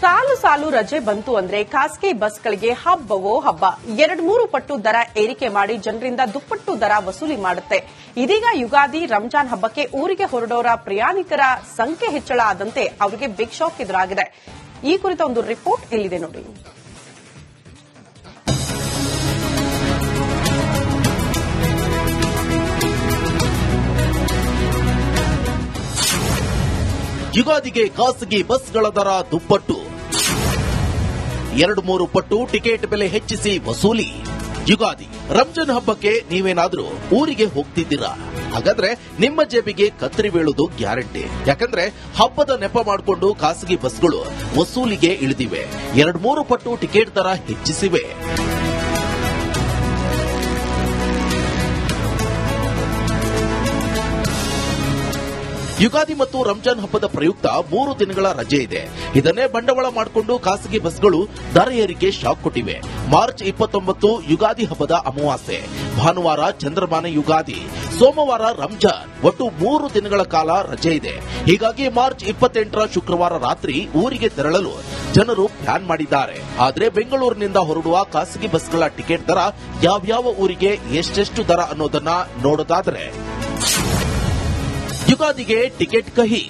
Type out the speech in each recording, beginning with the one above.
ಸಾಲು ಸಾಲು ರಜೆ ಬಂತು ಅಂದ್ರೆ ಖಾಸಗಿ ಬಸ್ಗಳಿಗೆ ಹಬ್ಬವೋ ಹಬ್ಬ. 2-3 ಪಟ್ಟು ದರ ಏರಿಕೆ ಮಾಡಿ ಜನರಿಂದ ದುಪ್ಪಟ್ಟು ದರ ವಸೂಲಿ ಮಾಡುತ್ತೆ. ಇದೀಗ ಯುಗಾದಿ, ರಂಜಾನ್ ಹಬ್ಬಕ್ಕೆ ಊರಿಗೆ ಹೊರಡೋರ ಪ್ರಯಾಣಿಕರ ಸಂಖ್ಯೆ ಹೆಚ್ಚಳ ಆದಂತೆ ಅವರಿಗೆ ಬಿಗ್ ಶಾಕ್ ಎದುರಾಗಿದೆ. ಈ ಕುರಿತ ಒಂದು ರಿಪೋರ್ಟ್ ಇಲ್ಲಿದೆ ನೋಡಿ. ಯುಗಾದಿಗೆ ಖಾಸಗಿ ಬಸ್ಗಳ ದರ ದುಪ್ಪಟ್ಟು, 2-3 ಪಟ್ಟು ಟಿಕೆಟ್ ಬೆಲೆ ಹೆಚ್ಚಿಸಿ ವಸೂಲಿ. ಯುಗಾದಿ, ರಂಜಾನ್ ಹಬ್ಬಕ್ಕೆ ನೀವೇನಾದ್ರೂ ಊರಿಗೆ ಹೋಗ್ತಿದ್ದೀರಾ? ಹಾಗಾದ್ರೆ ನಿಮ್ಮ ಜೇಬಿಗೆ ಕತ್ತರಿ ಬೀಳುವುದು ಗ್ಯಾರಂಟಿ. ಯಾಕಂದ್ರೆ ಹಬ್ಬದ ನೆಪ ಮಾಡಿಕೊಂಡು ಖಾಸಗಿ ಬಸ್ಗಳು ವಸೂಲಿಗೆ ಇಳಿದಿವೆ. 2-3 ಪಟ್ಟು ಟಿಕೆಟ್ ದರ ಹೆಚ್ಚಿಸಿವೆ. ಯುಗಾದಿ ಮತ್ತು ರಂಜಾನ್ ಹಬ್ಬದ ಪ್ರಯುಕ್ತ 3 ದಿನಗಳ ರಜೆ ಇದೆ. ಇದನ್ನೇ ಬಂಡವಾಳ ಮಾಡಿಕೊಂಡು ಖಾಸಗಿ ಬಸ್ಗಳು ದರ ಏರಿಕೆ ಶಾಕ್ ಕೊಟ್ಟಿವೆ. ಮಾರ್ಚ್ 29 ಯುಗಾದಿ ಹಬ್ಬದ ಅಮಾವಾಸ್ಯೆ, ಭಾನುವಾರ ಚಂದ್ರಮಾನ ಯುಗಾದಿ, ಸೋಮವಾರ ರಂಜಾನ್, ಒಟ್ಟು 3 ದಿನಗಳ ಕಾಲ ರಜೆ ಇದೆ. ಹೀಗಾಗಿ ಮಾರ್ಚ್ 28 ಶುಕ್ರವಾರ ರಾತ್ರಿ ಊರಿಗೆ ತೆರಳಲು ಜನರು ಪ್ಲಾನ್ ಮಾಡಿದ್ದಾರೆ. ಆದರೆ ಬೆಂಗಳೂರಿನಿಂದ ಹೊರಡುವ ಖಾಸಗಿ ಬಸ್ಗಳ ಟಿಕೆಟ್ ದರ ಯಾವ್ಯಾವ ಊರಿಗೆ ಎಷ್ಟೆಷ್ಟು ದರ ಅನ್ನೋದನ್ನ ನೋಡೋದಾದ್ರೆ, ಯುಗಾದಿಗೆ ಟಿಕೆಟ್ ಕಹಿ.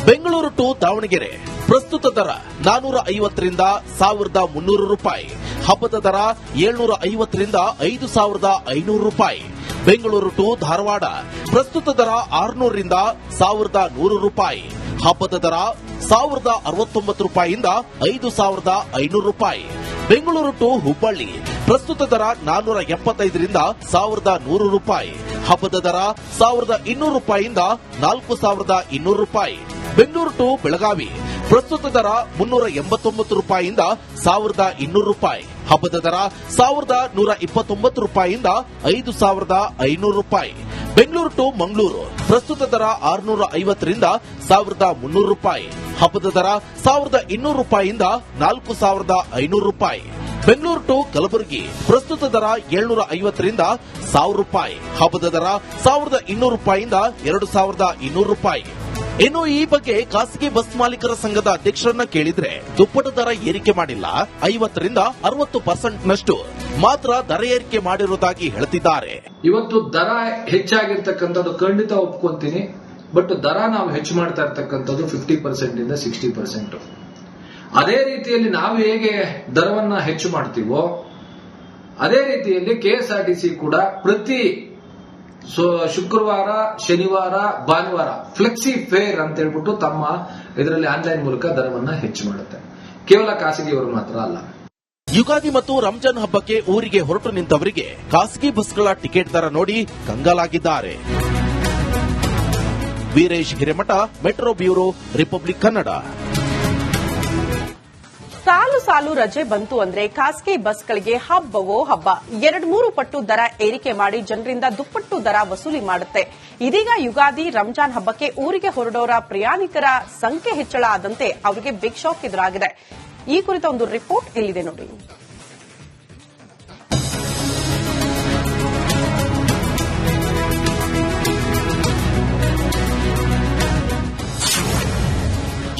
ಬೆಂಗಳೂರು ಟು ದಾವಣಗೆರೆ ಪ್ರಸ್ತುತ ದರ 450ರಿಂದ 1300 ರೂಪಾಯಿ. ಹಬ್ಬದ ದರ 750ರಿಂದ 5500 ರೂಪಾಯಿ. ಬೆಂಗಳೂರು ಟು ಧಾರವಾಡ ಪ್ರಸ್ತುತ ದರ 600ರಿಂದ 1100 ರೂಪಾಯಿ. ಹಬ್ಬದ ದರ 1069 ರೂಪಾಯಿಯಿಂದ 5500 ರೂಪಾಯಿ. ಬೆಂಗಳೂರು ಟು ಹುಬ್ಬಳ್ಳಿ ಪ್ರಸ್ತುತ ದರ 475ರಿಂದ 1100 ರೂಪಾಯಿ. ಹಬ್ಬದ ದರ 1200 ರೂಪಾಯಿಯಿಂದ 4200 ರೂಪಾಯಿ. ಬೆಂಗಳೂರು ಟು ಬೆಳಗಾವಿ ಪ್ರಸ್ತುತ ದರ 389 ರೂಪಾಯಿಯಿಂದ 1200 ರೂಪಾಯಿ. ಹಬ್ಬದ ದರ 1129 ರೂಪಾಯಿಯಿಂದ 5500 ರೂಪಾಯಿ. ಬೆಂಗಳೂರು ಟು ಮಂಗಳೂರು ಪ್ರಸ್ತುತ ದರ 650ರಿಂದ 1300 ರೂಪಾಯಿ. ಹಬ್ಬದ ದರ 1200 ರೂಪಾಯಿಯಿಂದ 4500 ರೂಪಾಯಿ. ಬೆಂಗಳೂರು ಟು ಕಲಬುರಗಿ ಪ್ರಸ್ತುತ ದರ 750ರಿಂದ 1000 ರೂಪಾಯಿ. ಹಬ್ಬದ ದರ 1200 ರೂಪಾಯಿಯಿಂದ 2200 ರೂಪಾಯಿ. ಇನ್ನು ಈ ಬಗ್ಗೆ ಖಾಸಗಿ ಬಸ್ ಮಾಲೀಕರ ಸಂಘದ ಅಧ್ಯಕ್ಷರನ್ನ ಕೇಳಿದ್ರೆ ದುಪ್ಪಟ್ಟು ದರ ಏರಿಕೆ ಮಾಡಿಲ್ಲ, 50ರಿಂದ 60% ಮಾತ್ರ ದರ ಏರಿಕೆ ಮಾಡಿರುವುದಾಗಿ ಹೇಳ್ತಿದ್ದಾರೆ. ಇವತ್ತು ದರ ಹೆಚ್ಚಾಗಿರ್ತಕ್ಕಂಥದ್ದು ಖಂಡಿತ ಒಪ್ಕೊಂತೀನಿ. ಬಟ್ ದರ ನಾವು ಹೆಚ್ಚು ಮಾಡ್ತಾ ಇರ್ತಕ್ಕಂಥದ್ದು 50% ಇಂದ 60%. ಅದೇ ರೀತಿಯಲ್ಲಿ ನಾವು ಹೇಗೆ ದರವನ್ನ ಹೆಚ್ಚು ಮಾಡ್ತೀವೋ ಅದೇ ರೀತಿಯಲ್ಲಿ ಕೆಎಸ್ಆರ್ಟಿಸಿ ಕೂಡ ಪ್ರತಿ ಶುಕ್ರವಾರ, ಶನಿವಾರ, ಭಾನುವಾರ ಫ್ಲೆಕ್ಸಿ ಫೇರ್ ಅಂತ ಹೇಳ್ಬಿಟ್ಟು ತಮ್ಮ ಇದರಲ್ಲಿ ಆನ್ಲೈನ್ ಮೂಲಕ ದರವನ್ನ ಹೆಚ್ಚು ಮಾಡುತ್ತೆ. ಕೇವಲ ಖಾಸಗಿಯವರು ಮಾತ್ರ ಅಲ್ಲ. ಯುಗಾದಿ ಮತ್ತು ರಂಜಾನ್ ಹಬ್ಬಕ್ಕೆ ಊರಿಗೆ ಹೊರಟು ನಿಂತವರಿಗೆ ಖಾಸಗಿ ಬಸ್ಗಳ ಟಿಕೆಟ್ ದರ ನೋಡಿ ಕಂಗಾಲಾಗಿದ್ದಾರೆ. Veeresh Hiremath, metro bureau, republic Kannada. ಸಾಲು ಸಾಲು ರಜೆ ಬಂತು ಅಂದ್ರೆ ಖಾಸಗಿ ಬಸ್ಗಳಿಗೆ ಹಬ್ಬವೋ ಹಬ್ಬ. 2-3 ಪಟ್ಟು ದರ ಏರಿಕೆ ಮಾಡಿ ಜನರಿಂದ ದುಪ್ಪಟ್ಟು ದರ ವಸೂಲಿ ಮಾಡುತ್ತೆ. ಇದೀಗ ಯುಗಾದಿ, ರಂಜಾನ್ ಹಬ್ಬಕ್ಕೆ ಊರಿಗೆ ಹೊರಡೋರ ಪ್ರಯಾಣಿಕರ ಸಂಖ್ಯೆ ಹೆಚ್ಚಳ ಆದಂತೆ ಅವರಿಗೆ ಬಿಗ್ ಶಾಕ್ ಎದುರಾಗಿದೆ. ಈ ಕುರಿತ ಒಂದು ರಿಪೋರ್ಟ್ ಇಲ್ಲಿದೆ ನೋಡಿ.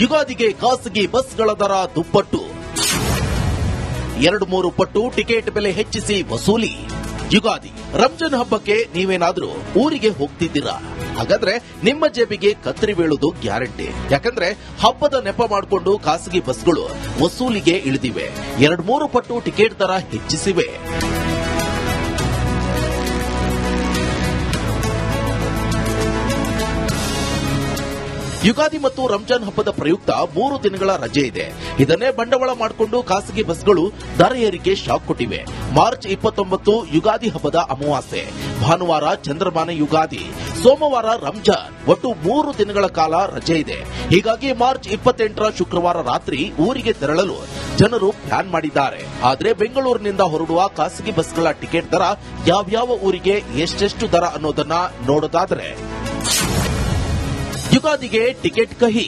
ಯುಗಾದಿಗೆ ಖಾಸಗಿ ಬಸ್ಗಳ ದರ ದುಪ್ಪಟ್ಟು, 2-3 ಪಟ್ಟು ಟಿಕೆಟ್ ಬೆಲೆ ಹೆಚ್ಚಿಸಿ ವಸೂಲಿ. ಯುಗಾದಿ, ರಂಜಾನ್ ಹಬ್ಬಕ್ಕೆ ನೀವೇನಾದ್ರೂ ಊರಿಗೆ ಹೋಗ್ತಿದ್ದೀರಾ? ಹಾಗಾದ್ರೆ ನಿಮ್ಮ ಜೇಬಿಗೆ ಕತ್ತರಿ ಬೀಳುವುದು ಗ್ಯಾರಂಟಿ. ಯಾಕಂದ್ರೆ ಹಬ್ಬದ ನೆಪ ಮಾಡಿಕೊಂಡು ಖಾಸಗಿ ಬಸ್ಗಳು ವಸೂಲಿಗೆ ಇಳಿದಿವೆ. 2-3 ಪಟ್ಟು ಟಿಕೆಟ್ ದರ ಹೆಚ್ಚಿಸಿವೆ. ಯುಗಾದಿ ಮತ್ತು ರಂಜಾನ್ ಹಬ್ಬದ ಪ್ರಯುಕ್ತ 3 ದಿನಗಳ ರಜೆ ಇದೆ. ಇದನ್ನೇ ಬಂಡವಾಳ ಮಾಡಿಕೊಂಡು ಖಾಸಗಿ ಬಸ್ಗಳು ದರ ಏರಿಕೆ ಶಾಕ್ ಕೊಟ್ಟಿವೆ. ಮಾರ್ಚ್ 29 ಯುಗಾದಿ ಹಬ್ಬದ ಅಮಾವಾಸ್ಯೆ, ಭಾನುವಾರ ಚಂದ್ರಮಾನ ಯುಗಾದಿ, ಸೋಮವಾರ ರಂಜಾನ್, ಒಟ್ಟು 3 ದಿನಗಳ ಕಾಲ ರಜೆ ಇದೆ. ಹೀಗಾಗಿ ಮಾರ್ಚ್ 28 ಶುಕ್ರವಾರ ರಾತ್ರಿ ಊರಿಗೆ ತೆರಳಲು ಜನರು ಪ್ಲಾನ್ ಮಾಡಿದ್ದಾರೆ. ಆದರೆ ಬೆಂಗಳೂರಿನಿಂದ ಹೊರಡುವ ಖಾಸಗಿ ಬಸ್ಗಳ ಟಿಕೆಟ್ ದರ ಯಾವ್ಯಾವ ಊರಿಗೆ ಎಷ್ಟೆಷ್ಟು ದರ ಅನ್ನೋದನ್ನ ನೋಡೋದಾದ್ರೆ, ಯುಗಾದಿಗೆ ಟಿಕೆಟ್ ಕಹಿ.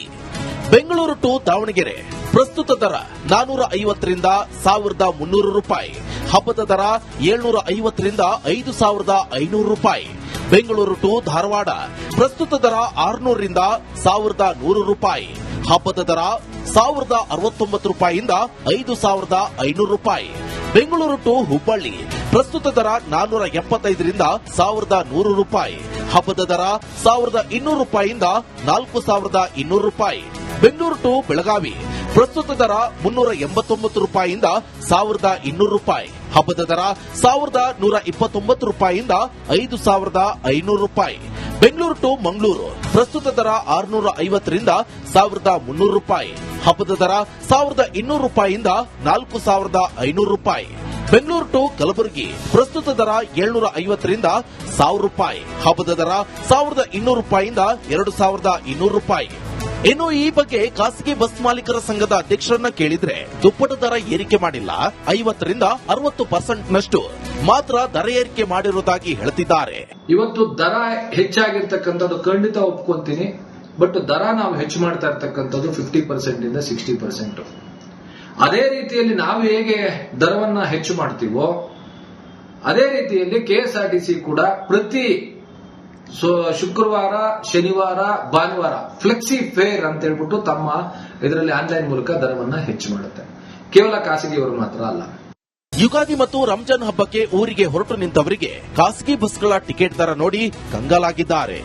ಬೆಂಗಳೂರು ಟು ದಾವಣಗೆರೆ ಪ್ರಸ್ತುತ ದರ 450ರಿಂದ 1300 ರೂಪಾಯಿ. ಹಬ್ಬದ ದರ 750ರಿಂದ 5500 ರೂಪಾಯಿ. ಬೆಂಗಳೂರು ಟು ಧಾರವಾಡ ಪ್ರಸ್ತುತ ದರ 600ರಿಂದ 1100 ರೂಪಾಯಿ. ಹಬ್ಬದ ದರ 1,069 ರೂಪಾಯಿಯಿಂದ 5,500 ರೂಪಾಯಿ. ಬೆಂಗಳೂರು ಟು ಹುಬ್ಬಳ್ಳಿ ಪ್ರಸ್ತುತ ದರ 475 ರಿಂದ 1,100 ರೂಪಾಯಿ. ಹಬ್ಬದ ದರ 1,200 ರೂಪಾಯಿಯಿಂದ 4,200 ರೂಪಾಯಿ. ಬೆಂಗಳೂರು ಟು ಬೆಳಗಾವಿ ಪ್ರಸ್ತುತ ದರ 389 ರೂಪಾಯಿಯಿಂದ 1,200 ರೂಪಾಯಿ. ಹಬ್ಬದ ದರ 1,129 ರೂಪಾಯಿಯಿಂದ 5,500 ರೂಪಾಯಿ. ಬೆಂಗಳೂರು ಟು ಮಂಗಳೂರು ಪ್ರಸ್ತುತ ದರ 650 ರಿಂದ 1,300 ರೂಪಾಯಿ. ಹಬ್ಬದ ದರ 1,200 ರೂಪಾಯಿಯಿಂದ 4,500 ರೂಪಾಯಿ. ಬೆಂಗಳೂರು ಟು ಕಲಬುರಗಿ ಪ್ರಸ್ತುತ ದರ 750 ರಿಂದ 1,000 ರೂಪಾಯಿ. ಹಬ್ಬದ ದರ 1,200 ರೂಪಾಯಿಯಿಂದ 2,200 ರೂಪಾಯಿ. ಇನ್ನು ಈ ಬಗ್ಗೆ ಖಾಸಗಿ ಬಸ್ ಮಾಲೀಕರ ಸಂಘದ ಅಧ್ಯಕ್ಷರನ್ನ ಕೇಳಿದ್ರೆ ದುಪ್ಪಟ್ಟು ದರ ಏರಿಕೆ ಮಾಡಿಲ್ಲ, 50 ರಿಂದ 60% ನಷ್ಟು ಮಾತ್ರ ದರ ಏರಿಕೆ ಮಾಡಿರುವುದಾಗಿ ಹೇಳ್ತಿದ್ದಾರೆ. ಇವತ್ತು ದರ ಹೆಚ್ಚಾಗಿರ್ತಕ್ಕಂಥದ್ದು ಖಂಡಿತ ಒಪ್ಕೊಂತೀನಿ. ಬಟ್ ದರ ನಾವು ಹೆಚ್ಚು ಮಾಡ್ತಾ ಇರ್ತಕ್ಕಂಥದ್ದು 50% ಇಂದ 60%. ಅದೇ ರೀತಿಯಲ್ಲಿ ನಾವು ಹೇಗೆ ದರವನ್ನ ಹೆಚ್ಚು ಮಾಡ್ತೀವೋ ಅದೇ ರೀತಿಯಲ್ಲಿ ಕೆಎಸ್ಆರ್ಟಿಸಿ ಕೂಡ ಪ್ರತಿ ಶುಕ್ರವಾರ, ಶನಿವಾರ, ಭಾನುವಾರ ಫ್ಲೆಕ್ಸಿ ಫೇರ್ ಅಂತ ಹೇಳ್ಬಿಟ್ಟು ತಮ್ಮ ಇದರಲ್ಲಿ ಆನ್ಲೈನ್ ಮೂಲಕ ದರವನ್ನ ಹೆಚ್ಚು ಮಾಡುತ್ತೆ. ಕೇವಲ ಖಾಸಗಿಯವರು ಮಾತ್ರ ಅಲ್ಲ. ಯುಗಾದಿ ಮತ್ತು ರಂಜಾನ್ ಹಬ್ಬಕ್ಕೆ ಊರಿಗೆ ಹೊರಟು ನಿಂತವರಿಗೆ ಖಾಸಗಿ ಬಸ್ಗಳ ಟಿಕೆಟ್ ದರ ನೋಡಿ ಕಂಗಾಲಾಗಿದ್ದಾರೆ.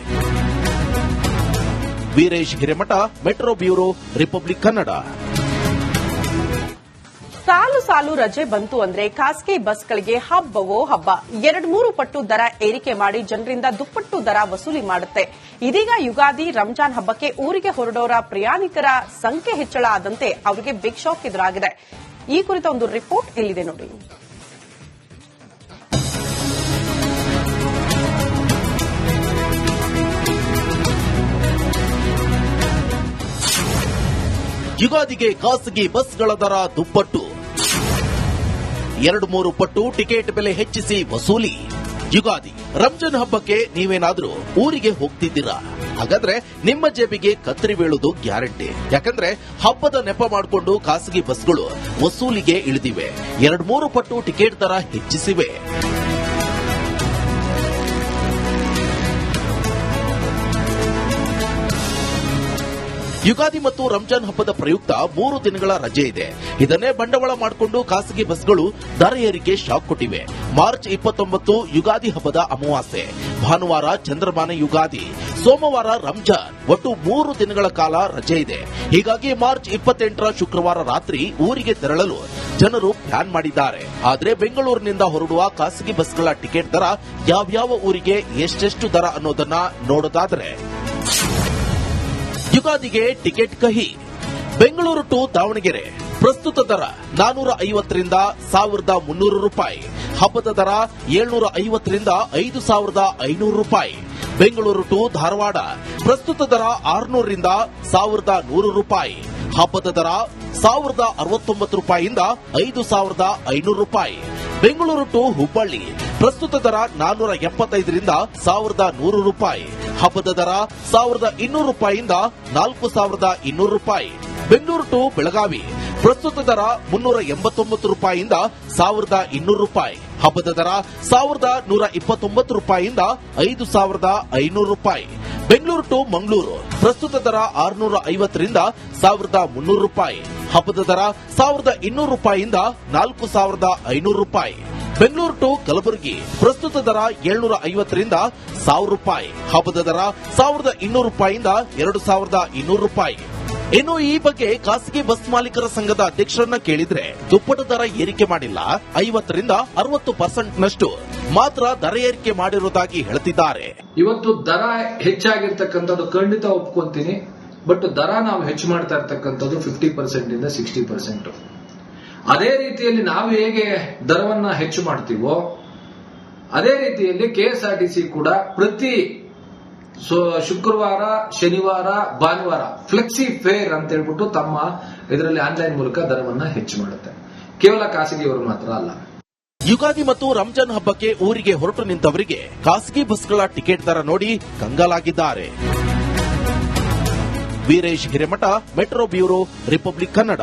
Veeresh Hiremath, metro bureau, republic Kannada. ಸಾಲು ಸಾಲು ರಜೆ ಬಂತು ಅಂದ್ರೆ ಖಾಸಗಿ ಬಸ್ಗಳಿಗೆ ಹಬ್ಬವೋ ಹಬ್ಬ. 2-3 ಪಟ್ಟು ದರ ಏರಿಕೆ ಮಾಡಿ ಜನರಿಂದ ದುಪ್ಪಟ್ಟು ದರ ವಸೂಲಿ ಮಾಡುತ್ತೆ. ಇದೀಗ ಯುಗಾದಿ, ರಂಜಾನ್ ಹಬ್ಬಕ್ಕೆ ಊರಿಗೆ ಹೊರಡೋರ ಪ್ರಯಾಣಿಕರ ಸಂಖ್ಯೆ ಹೆಚ್ಚಳ ಆದಂತೆ ಅವರಿಗೆ ಬಿಗ್ ಶಾಕ್ ಎದುರಾಗಿದೆ. ಈ ಕುರಿತ ಒಂದು ರಿಪೋರ್ಟ್ ಇಲ್ಲಿದೆ ನೋಡಿ. ಯುಗಾದಿಗೆ ಖಾಸಗಿ ಬಸ್ಗಳ ದರ ದುಪ್ಪಟ್ಟು, 2-3 ಪಟ್ಟು ಟಿಕೆಟ್ ಬೆಲೆ ಹೆಚ್ಚಿಸಿ ವಸೂಲಿ. ಯುಗಾದಿ, ರಂಜಾನ್ ಹಬ್ಬಕ್ಕೆ ನೀವೇನಾದ್ರೂ ಊರಿಗೆ ಹೋಗ್ತಿದ್ದೀರಾ? ಹಾಗಾದ್ರೆ ನಿಮ್ಮ ಜೇಬಿಗೆ ಕತ್ತರಿ ಬೀಳುವುದು ಗ್ಯಾರಂಟಿ. ಯಾಕಂದ್ರೆ ಹಬ್ಬದ ನೆಪ ಮಾಡಿಕೊಂಡು ಖಾಸಗಿ ಬಸ್ಗಳು ವಸೂಲಿಗೆ ಇಳಿದಿವೆ. 2-3 ಪಟ್ಟು ಟಿಕೆಟ್ ದರ ಹೆಚ್ಚಿಸಿವೆ. ಯುಗಾದಿ ಮತ್ತು ರಂಜಾನ್ ಹಬ್ಬದ ಪ್ರಯುಕ್ತ 3 ದಿನಗಳ ರಜೆ ಇದೆ. ಇದನ್ನೇ ಬಂಡವಾಳ ಮಾಡಿಕೊಂಡು ಖಾಸಗಿ ಬಸ್ಗಳು ದರ ಏರಿಕೆ ಶಾಕ್ ಕೊಟ್ಟಿವೆ. ಮಾರ್ಚ್ 29 ಯುಗಾದಿ ಹಬ್ಬದ ಅಮಾವಾಸ್ಯೆ, ಭಾನುವಾರ ಚಂದ್ರಮಾನ ಯುಗಾದಿ, ಸೋಮವಾರ ರಂಜಾನ್, ಒಟ್ಟು 3 ದಿನಗಳ ಕಾಲ ರಜೆ ಇದೆ. ಹೀಗಾಗಿ ಮಾರ್ಚ್ 28ರ ಶುಕ್ರವಾರ ರಾತ್ರಿ ಊರಿಗೆ ತೆರಳಲು ಜನರು ಪ್ಲಾನ್ ಮಾಡಿದ್ದಾರೆ. ಆದರೆ ಬೆಂಗಳೂರಿನಿಂದ ಹೊರಡುವ ಖಾಸಗಿ ಬಸ್ಗಳ ಟಿಕೆಟ್ ದರ ಯಾವ್ಯಾವ ಊರಿಗೆ ಎಷ್ಟೆಷ್ಟು ದರ ಅನ್ನೋದನ್ನ ನೋಡೋದಾದ್ರೆ, ಯುಗಾದಿಗೆ ಟಿಕೆಟ್ ಕಹಿ. ಬೆಂಗಳೂರು ಟು ದಾವಣಗೆರೆ ಪ್ರಸ್ತುತ ದರ 450 ರಿಂದ 1,300 ರೂಪಾಯಿ. ಹಬ್ಬದ ದರ 750 ರಿಂದ 5,500 ರೂಪಾಯಿ. ಬೆಂಗಳೂರು ಟು ಧಾರವಾಡ ಪ್ರಸ್ತುತ ದರ 600 ರಿಂದ 1,100 ರೂಪಾಯಿ. ಹಬ್ಬದ ದರ 1,069 ರೂಪಾಯಿಯಿಂದ 5,500 ರೂಪಾಯಿ. ಬೆಂಗಳೂರು ಟು ಹುಬ್ಬಳ್ಳಿ ಪ್ರಸ್ತುತ ದರ 475 ರಿಂದ 1,100 ರೂಪಾಯಿ. ಹಬ್ಬದ ದರ 1,200 ರೂಪಾಯಿಯಿಂದ 4,200 ರೂಪಾಯಿ. ಬೆಂಗಳೂರು ಟು ಬೆಳಗಾವಿ ಪ್ರಸ್ತುತ ದರ 389 ರೂಪಾಯಿಯಿಂದ 1,200 ರೂಪಾಯಿ. ಹಬ್ಬದ ದರ 1,129 ರೂಪಾಯಿಯಿಂದ 5,500 ರೂಪಾಯಿ. ಬೆಂಗಳೂರು ಟು ಮಂಗಳೂರು ಪ್ರಸ್ತುತ ದರ 650 ರಿಂದ 1,300 ರೂಪಾಯಿ. ಹಬ್ಬದ ದರ 1,200 ರೂಪಾಯಿಯಿಂದ 4,500 ರೂಪಾಯಿ. ಬೆಂಗಳೂರು ಟು ಕಲಬುರಗಿ ಪ್ರಸ್ತುತ ದರ 750 ರಿಂದ 1,000 ರೂಪಾಯಿ. ಹಬ್ಬದ ದರ 1,200 ರೂಪಾಯಿಯಿಂದ 2,200 ರೂಪಾಯಿ. ಇನ್ನು ಈ ಬಗ್ಗೆ ಖಾಸಗಿ ಬಸ್ ಮಾಲೀಕರ ಸಂಘದ ಅಧ್ಯಕ್ಷರನ್ನ ಕೇಳಿದ್ರೆ ದುಪ್ಪಟ್ಟು ದರ ಏರಿಕೆ ಮಾಡಿಲ್ಲ, 50 ರಿಂದ 60% ನಷ್ಟು ಮಾತ್ರ ದರ ಏರಿಕೆ ಮಾಡಿರುವುದಾಗಿ ಹೇಳ್ತಿದ್ದಾರೆ. ಇವತ್ತು ದರ ಹೆಚ್ಚಾಗಿರ್ತಕ್ಕಂಥದ್ದು ಖಂಡಿತ ಒಪ್ಕೊಂತೀನಿ. ಬಟ್ ದರ ನಾವು ಹೆಚ್ಚು ಮಾಡ್ತಾ ಇರ್ತಕ್ಕಂಥದ್ದು 50% ಇಂದ 60%. ಅದೇ ರೀತಿಯಲ್ಲಿ ನಾವು ಹೇಗೆ ದರವನ್ನ ಹೆಚ್ಚು ಮಾಡ್ತೀವೋ ಅದೇ ರೀತಿಯಲ್ಲಿ ಕೆಎಸ್ಆರ್ಟಿಸಿ ಕೂಡ ಪ್ರತಿ ಶುಕ್ರವಾರ, ಶನಿವಾರ, ಭಾನುವಾರ ಫ್ಲೆಕ್ಸಿ ಫೇರ್ ಅಂತ ಹೇಳ್ಬಿಟ್ಟು ತಮ್ಮ ಇದರಲ್ಲಿ ಆನ್ಲೈನ್ ಮೂಲಕ ದರವನ್ನ ಹೆಚ್ಚು ಮಾಡುತ್ತೆ. ಕೇವಲ ಖಾಸಗಿಯವರು ಮಾತ್ರ ಅಲ್ಲ. ಯುಗಾದಿ ಮತ್ತು ರಂಜಾನ್ ಹಬ್ಬಕ್ಕೆ ಊರಿಗೆ ಹೊರಟು ನಿಂತವರಿಗೆ ಖಾಸಗಿ ಬಸ್ಗಳ ಟಿಕೆಟ್ ದರ ನೋಡಿ ಕಂಗಾಲಾಗಿದ್ದಾರೆ. Veeresh Hiremath, metro bureau, republic Kannada.